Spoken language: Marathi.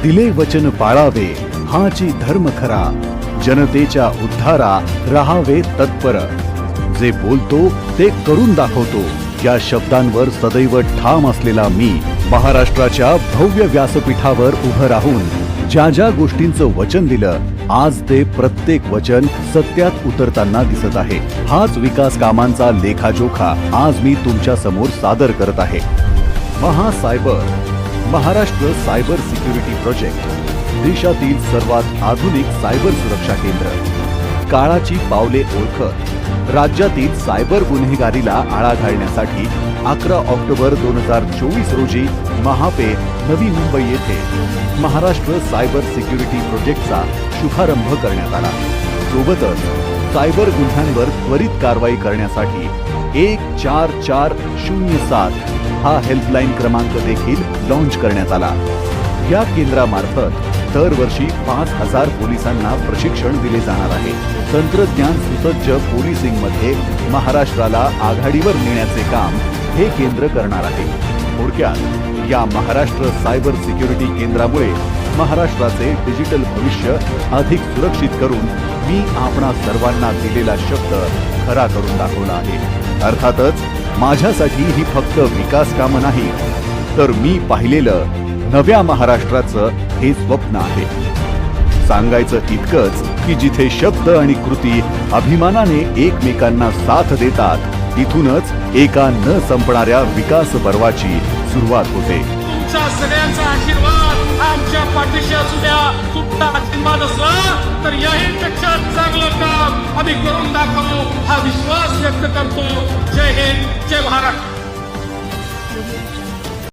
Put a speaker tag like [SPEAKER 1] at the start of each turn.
[SPEAKER 1] दिले वचन पाळावे हाची धर्म खरा, जनतेच्या उद्धारा राहावे तत्पर, जे बोलतो ते करून दाखवतो या शब्दांवर सदैव ठाम असलेला मी महाराष्ट्राच्या भव्य व्यासपीठावर उभं राहून ज्या ज्या गोष्टींचं वचन दिलं, आज ते प्रत्येक वचन सत्यात उतरताना दिसत आहे। हाच विकास कामांचा लेखाजोखा आज मी तुमच्या समोर सादर करत आहे। महासायबर, महाराष्ट्र सायबर सिक्युरिटी प्रोजेक्ट, देशातील सर्वात आधुनिक सायबर सुरक्षा केंद्र, काळाची पावले ओळखत राज्यातील सायबर गुन्हेगारीला आळा घालण्यासाठी 11 ऑक्टोबर 2024 रोजी महापे नवी मुंबई येथे महाराष्ट्र सायबर सिक्युरिटी प्रोजेक्टचा शुभारंभ करण्यात आला। सोबतच सायबर गुन्ह्यांवर त्वरित कारवाई करण्यासाठी 14407 हा हेल्पलाईन क्रमांक देखील लॉन्च करण्यात आला। या केंद्रामार्फत दरवर्षी 5000 पोलिसांना प्रशिक्षण दिले जाणार आहे। तंत्रज्ञान सुसज्ज पोलिसिंग मध्ये महाराष्ट्राला आघाडीवर नेण्याचे काम हे केंद्र करणार आहे। थोडक्यात या महाराष्ट्र सायबर सिक्युरिटी केंद्रामुळे महाराष्ट्राचे डिजिटल भविष्य अधिक सुरक्षित करून मी आपणा सर्वांना दिलेला शब्द खरा करून दाखवला आहे। अर्थातच माझ्यासाठी ही फक्त विकास कामं नाही, तर मी पाहिलेलं नव्या महाराष्ट्राचं हे स्वप्न आहे। सांगायचं इतकंच की जिथे शब्द आणि कृती अभिमानाने एकमेकांना साथ देतात, तिथूनच एका न संपणाऱ्या विकास पर्वाची सुरुवात होते।
[SPEAKER 2] तुमचा सगळ्यांचा आशीर्वाद आमच्या पाठीशी असू द्या। तुमचा आशीर्वाद असला तर याहीपेक्षा चांगलं काम आम्ही करून दाखवू हा विश्वास व्यक्त करतो। जय हिंद, जय महाराष्ट्र।